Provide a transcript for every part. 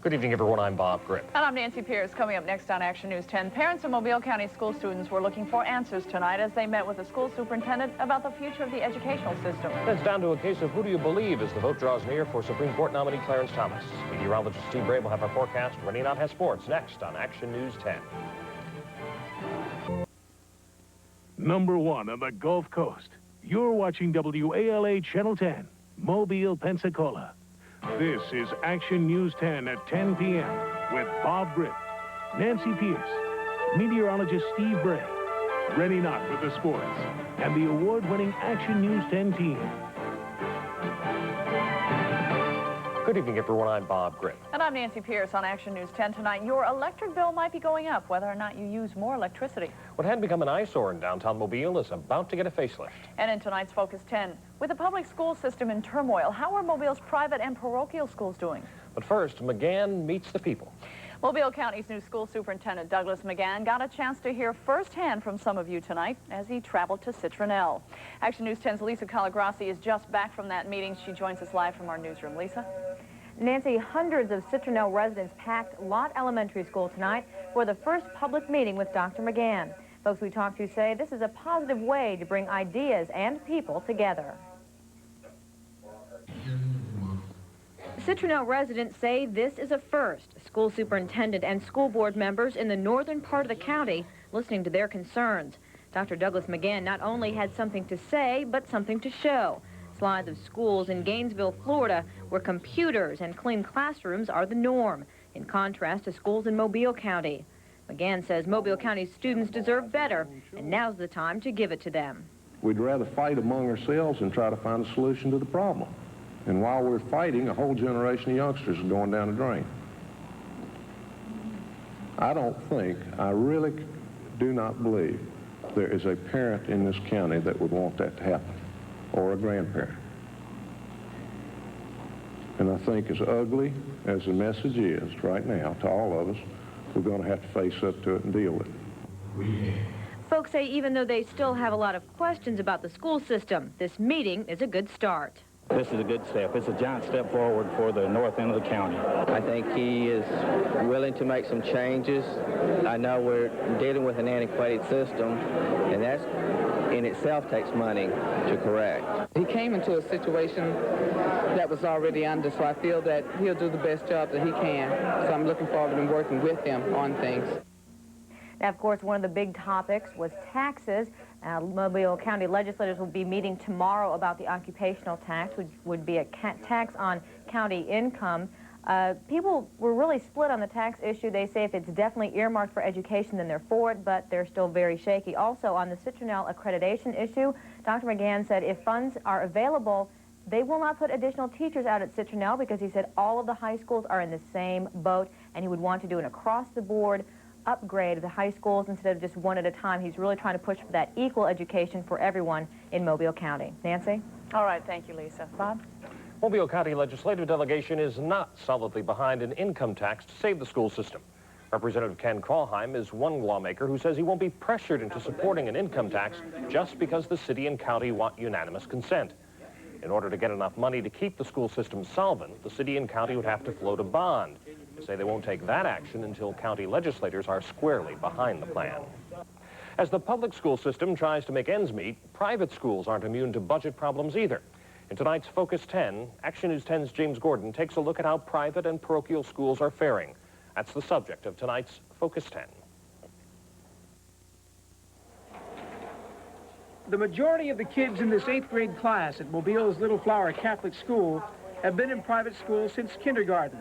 Good evening, everyone. I'm Bob Grip. And I'm Nancy Pierce. Coming up next on Action News 10, parents of Mobile County school students were looking for answers tonight as they met with the school superintendent about the future of the educational system. It's down to a case of who do you believe as the vote draws near for Supreme Court nominee Clarence Thomas. Meteorologist Steve Bray will have our forecast. Renee Knott has sports next on Action News 10. Number 1 on the Gulf Coast. You're watching WALA Channel 10, Mobile, Pensacola. This is Action News 10 at 10 p.m. with Bob Grip, Nancy Pierce, meteorologist Steve Bray, Rennie Knott with the sports, and the award-winning Action News 10 team. Good evening, everyone. I'm Bob Grip. And I'm Nancy Pierce on Action News 10 tonight. Your electric bill might be going up whether or not you use more electricity. What had become an eyesore in downtown Mobile is about to get a facelift. And in tonight's Focus 10, with the public school system in turmoil, how are Mobile's private and parochial schools doing? But first, McGann meets the people. Mobile County's new school superintendent, Douglas McGann, got a chance to hear firsthand from some of you tonight as he traveled to Citronelle. Action News 10's Lisa Calagrassi is just back from that meeting. She joins us live from our newsroom. Lisa? Nancy, hundreds of Citronelle residents packed Lott Elementary School tonight for the first public meeting with Dr. McGann. Folks we talked to say this is a positive way to bring ideas and people together. Citronelle residents say this is a first. School superintendent and school board members in the northern part of the county listening to their concerns. Dr. Douglas McGann not only had something to say, but something to show. Slides of schools in Gainesville, Florida, where computers and clean classrooms are the norm, in contrast to schools in Mobile County. McGann says Mobile County students deserve better, and now's the time to give it to them. We'd rather fight among ourselves and try to find a solution to the problem. And while we're fighting, a whole generation of youngsters are going down the drain. I really do not believe there is a parent in this county that would want that to happen, or a grandparent. And I think as ugly as the message is right now to all of us, we're going to have to face up to it and deal with it. Folks say even though they still have a lot of questions about the school system, this meeting is a good start. This is a good step. It's a giant step forward for the north end of the county. I think he is willing to make some changes. I know we're dealing with an antiquated system, and that in itself takes money to correct. He came into a situation that was already under, so I feel that he'll do the best job that he can. So I'm looking forward to working with him on things. Now, of course, one of the big topics was taxes. Mobile County legislators will be meeting tomorrow about the occupational tax, which would be a tax on county income. People were really split on the tax issue. They say if it's definitely earmarked for education, then they're for it, but they're still very shaky. Also, on the Citronelle accreditation issue, Dr. McGann said if funds are available, they will not put additional teachers out at Citronelle because he said all of the high schools are in the same boat, and he would want to do an across-the-board upgrade of the high schools instead of just one at a time. He's really trying to push for that equal education for everyone in Mobile County. Nancy? All right, thank you, Lisa. Bob? Mobile County legislative delegation is not solidly behind an income tax to save the school system. Representative Ken Krawheim is one lawmaker who says he won't be pressured into supporting an income tax just because the city and county want unanimous consent. In order to get enough money to keep the school system solvent, the city and county would have to float a bond. They say they won't take that action until county legislators are squarely behind the plan. As the public school system tries to make ends meet, private schools aren't immune to budget problems either. In tonight's Focus 10, Action News 10's James Gordon takes a look at how private and parochial schools are faring. That's the subject of tonight's Focus 10. The majority of the kids in this 8th grade class at Mobile's Little Flower Catholic School have been in private school since kindergarten.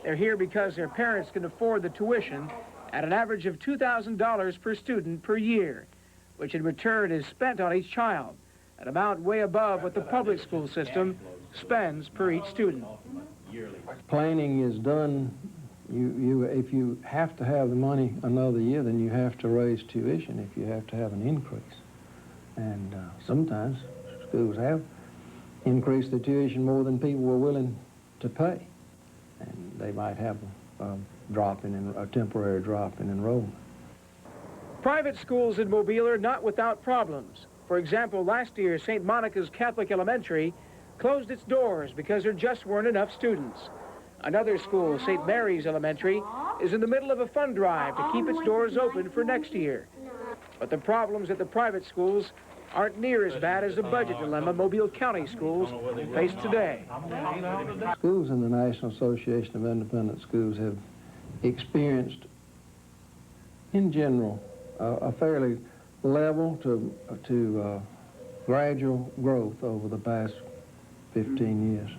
They're here because their parents can afford the tuition at an average of $2,000 per student per year, which in return is spent on each child, an amount way above what the public school system spends per each student. Planning is done. If you have to have the money another year, then you have to raise tuition if you have to have an increase. And sometimes schools have increased the tuition more than people were willing to pay. And they might have a temporary drop in enrollment. Private schools in Mobile are not without problems. For example, last year, St. Monica's Catholic Elementary closed its doors because there just weren't enough students. Another school, St. Mary's Elementary, is in the middle of a fund drive to keep its doors open for next year. But the problems at the private schools aren't near as bad as the budget dilemma Mobile County schools face today. Schools in the National Association of Independent Schools have experienced, in general, a fairly level to gradual growth over the past 15 years.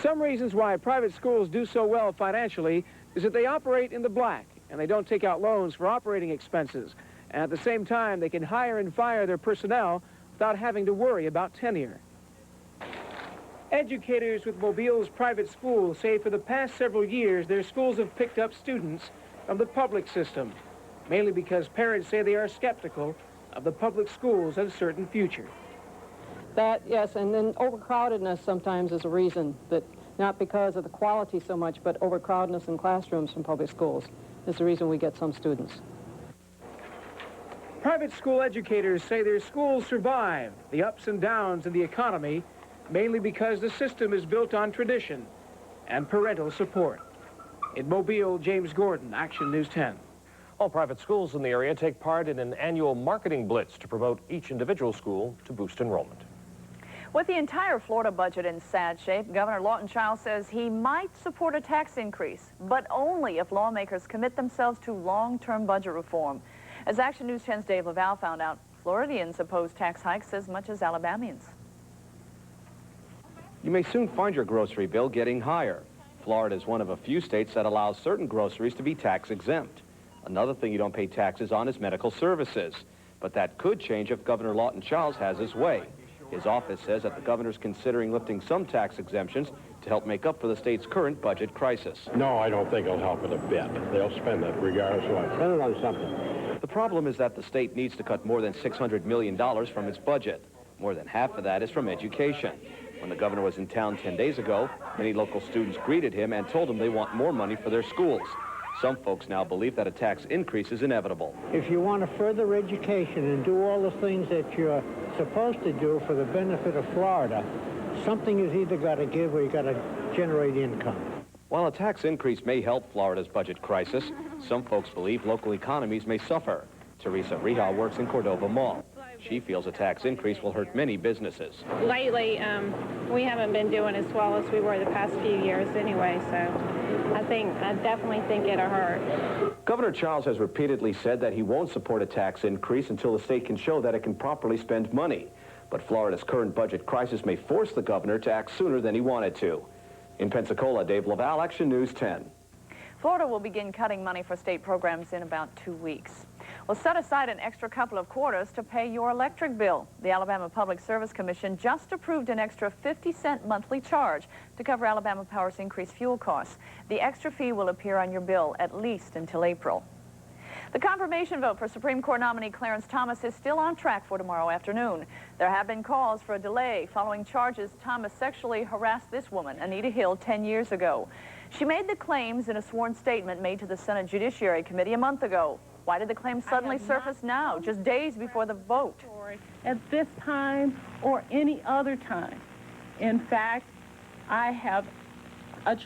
Some reasons why private schools do so well financially is that they operate in the black and they don't take out loans for operating expenses. And at the same time, they can hire and fire their personnel without having to worry about tenure. Educators with Mobile's private schools say for the past several years, their schools have picked up students from the public system, mainly because parents say they are skeptical of the public schools' uncertain future. That, yes, and then overcrowdedness sometimes is a reason, that not because of the quality so much, but overcrowdedness in classrooms from public schools is the reason we get some students. Private school educators say their schools survive the ups and downs in the economy, mainly because the system is built on tradition and parental support. In Mobile, James Gordon, Action News 10. All private schools in the area take part in an annual marketing blitz to promote each individual school to boost enrollment. With the entire Florida budget in sad shape, Governor Lawton Child says he might support a tax increase, but only if lawmakers commit themselves to long-term budget reform. As Action News 10's Dave Laval found out, Floridians oppose tax hikes as much as Alabamians. You may soon find your grocery bill getting higher. Florida is one of a few states that allows certain groceries to be tax exempt. Another thing you don't pay taxes on is medical services. But that could change if Governor Lawton Child has his way. His office says that the governor's considering lifting some tax exemptions to help make up for the state's current budget crisis. No, I don't think it'll help it a bit. They'll spend it regardless of what. Spend it on something. The problem is that the state needs to cut more than $600 million from its budget. More than half of that is from education. When the governor was in town 10 days ago, many local students greeted him and told him they want more money for their schools. Some folks now believe that a tax increase is inevitable. If you want to further education and do all the things that you're supposed to do for the benefit of Florida, something is either got to give or you got to generate income. While a tax increase may help Florida's budget crisis, some folks believe local economies may suffer. Teresa Rihal works in Cordova Mall. She feels a tax increase will hurt many businesses. Lately, we haven't been doing as well as we were the past few years anyway, so I definitely think it'll hurt. Governor Childs has repeatedly said that he won't support a tax increase until the state can show that it can properly spend money. But Florida's current budget crisis may force the governor to act sooner than he wanted to. In Pensacola, Dave Laval, Action News 10. Florida will begin cutting money for state programs in about 2 weeks. Well, set aside an extra couple of quarters to pay your electric bill. The Alabama Public Service Commission just approved an extra 50-cent monthly charge to cover Alabama Power's increased fuel costs. The extra fee will appear on your bill at least until April. The confirmation vote for Supreme Court nominee Clarence Thomas is still on track for tomorrow afternoon. There have been calls for a delay following charges Thomas sexually harassed this woman, Anita Hill, 10 years ago. She made the claims in a sworn statement made to the Senate Judiciary Committee a month ago. Why did the claims suddenly surface now, just days before the vote? At this time or any other time. In fact, I have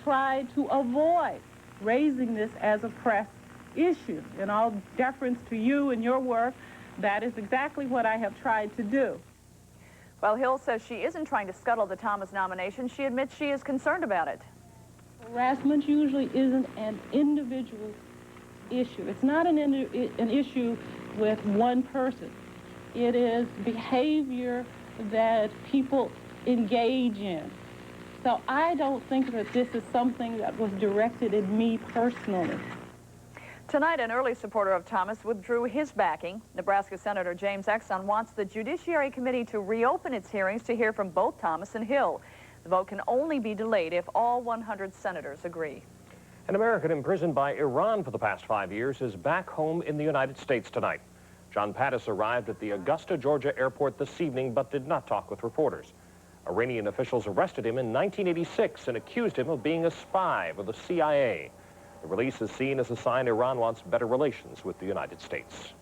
tried to avoid raising this as a press issue. In all deference to you and your work, that is exactly what I have tried to do. Well, Hill says she isn't trying to scuttle the Thomas nomination. She admits she is concerned about it. Harassment usually isn't an individual issue. It's not an issue with one person. It is behavior that people engage in. So I don't think that this is something that was directed at me personally. Tonight, an early supporter of Thomas withdrew his backing. Nebraska Senator James Exon wants the Judiciary Committee to reopen its hearings to hear from both Thomas and Hill. The vote can only be delayed if all 100 senators agree. An American imprisoned by Iran for the past 5 years is back home in the United States tonight. John Pattis arrived at the Augusta, Georgia airport this evening but did not talk with reporters. Iranian officials arrested him in 1986 and accused him of being a spy for the CIA. The release is seen as a sign Iran wants better relations with the United States.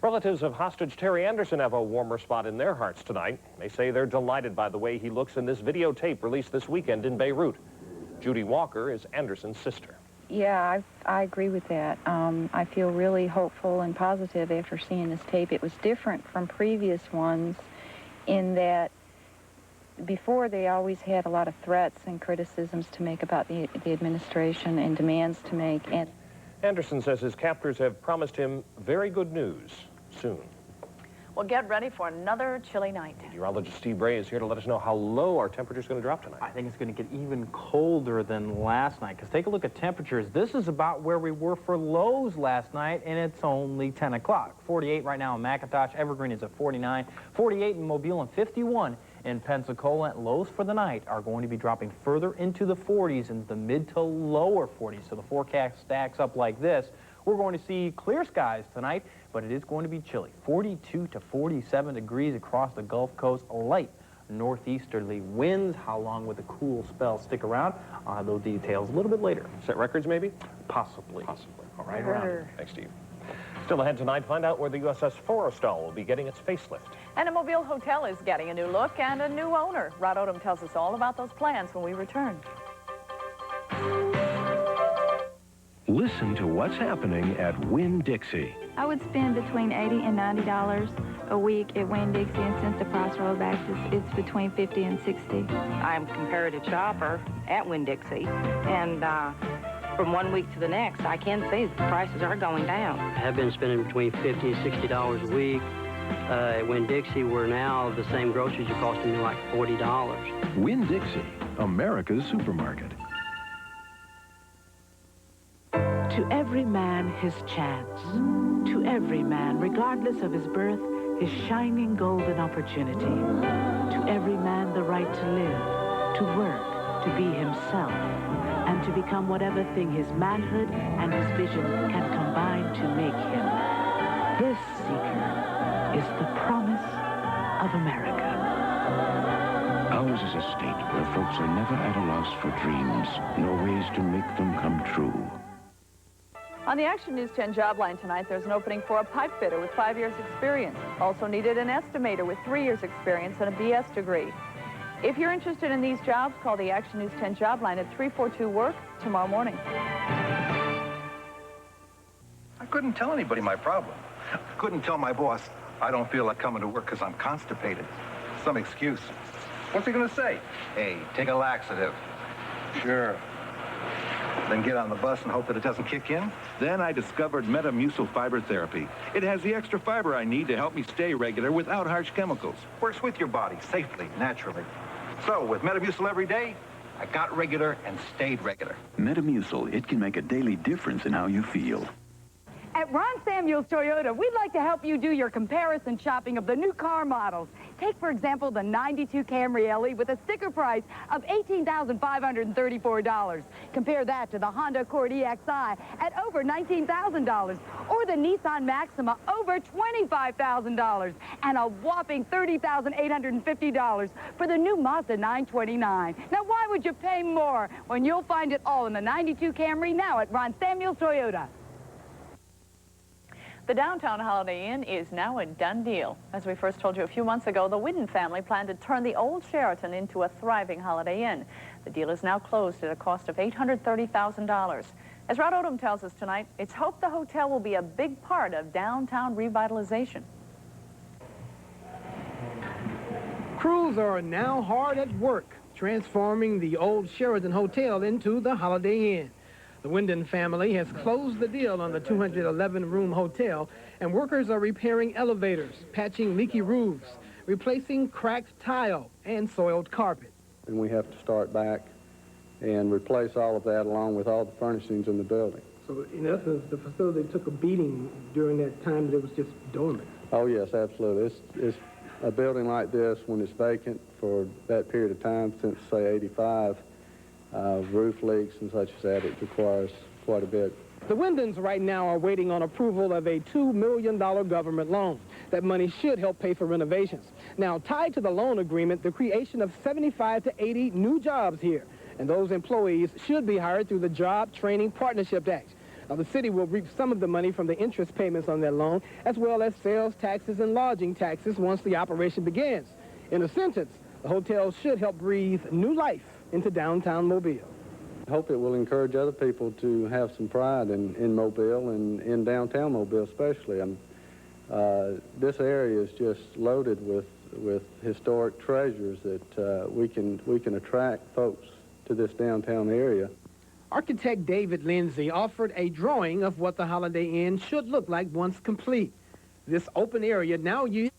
Relatives of hostage Terry Anderson have a warmer spot in their hearts tonight. They say they're delighted by the way he looks in this videotape released this weekend in Beirut. Judy Walker is Anderson's sister. Yeah, I agree with that. I feel really hopeful and positive after seeing this tape. It was different from previous ones in that before they always had a lot of threats and criticisms to make about the administration and demands to make. And Anderson says his captors have promised him very good news soon. Well, get ready for another chilly night. Meteorologist Steve Ray is here to let us know how low our temperature is going to drop tonight. I think it's going to get even colder than last night, because take a look at temperatures. This is about where we were for lows last night, and it's only 10 o'clock. 48 right now in McIntosh. Evergreen is at 49. 48 in Mobile and 51 in Pensacola. Lows for the night are going to be dropping further into the 40s and the mid to lower 40s. So the forecast stacks up like this. We're going to see clear skies tonight, but it is going to be chilly. 42 to 47 degrees across the Gulf Coast. Light northeasterly winds. How long will the cool spell stick around? I'll have those details a little bit later. Set records, maybe? Possibly. Possibly. All right, around. Thanks, Steve. Still ahead tonight, find out where the USS Forrestal will be getting its facelift. And a Mobile hotel is getting a new look and a new owner. Rod Odom tells us all about those plans when we return. Listen to what's happening at Winn-Dixie. I would spend between $80 and $90 a week at Winn-Dixie, and since the price rolled back, it's between $50 and $60. I'm a comparative shopper at Winn-Dixie, and from one week to the next, I can say the prices are going down. I have been spending between $50 and $60 a week. At Winn-Dixie, where now the same groceries are costing me like $40. Winn-Dixie, America's supermarket. To every man his chance. To every man, regardless of his birth, his shining golden opportunity. To every man the right to live, to work, to be himself, and to become whatever thing his manhood and his vision can combine to make him. This seeker is the promise of America. Ours is a state where folks are never at a loss for dreams, nor ways to make them come true. On the Action News 10 job line tonight, there's an opening for a pipe fitter with 5 years experience. Also needed an estimator with 3 years experience and a BS degree. If you're interested in these jobs, call the Action News 10 job line at 342-WORK tomorrow morning. I couldn't tell anybody my problem. Couldn't tell my boss I don't feel like coming to work because I'm constipated. Some excuse. What's he going to say? Hey, take a laxative. Sure. Then get on the bus and hope that it doesn't kick in? Then I discovered Metamucil fiber therapy. It has the extra fiber I need to help me stay regular without harsh chemicals. Works with your body, safely, naturally. So, with Metamucil every day, I got regular and stayed regular. Metamucil, it can make a daily difference in how you feel. At Ron Samuels Toyota, we'd like to help you do your comparison shopping of the new car models. Take, for example, the 92 Camry LE with a sticker price of $18,534. Compare that to the Honda Accord EXI at over $19,000, or the Nissan Maxima over $25,000, and a whopping $30,850 for the new Mazda 929. Now, why would you pay more when you'll find it all in the 92 Camry now at Ron Samuels Toyota? The downtown Holiday Inn is now a done deal. As we first told you a few months ago, the Whidden family planned to turn the old Sheraton into a thriving Holiday Inn. The deal is now closed at a cost of $830,000. As Rod Odom tells us tonight, it's hoped the hotel will be a big part of downtown revitalization. Crews are now hard at work, transforming the old Sheraton Hotel into the Holiday Inn. The Wyndon family has closed the deal on the 211-room hotel, and workers are repairing elevators, patching leaky roofs, replacing cracked tile and soiled carpet. And we have to start back and replace all of that along with all the furnishings in the building. So, in essence, the facility took a beating during that time that it was just dormant. Oh, yes, absolutely. It's a building like this, when it's vacant for that period of time, since, say, 85, roof leaks and such as that, it requires quite a bit. The Wyndons right now are waiting on approval of a $2 million government loan. That money should help pay for renovations. Now, tied to the loan agreement, the creation of 75 to 80 new jobs here. And those employees should be hired through the Job Training Partnership Act. Now, the city will reap some of the money from the interest payments on that loan, as well as sales taxes and lodging taxes once the operation begins. In a sentence, the hotel should help breathe new life into downtown Mobile. I hope it will encourage other people to have some pride in Mobile and in downtown Mobile especially. This area is just loaded with historic treasures that we can attract folks to this downtown area. Architect David Lindsay offered a drawing of what the Holiday Inn should look like once complete. This open area now used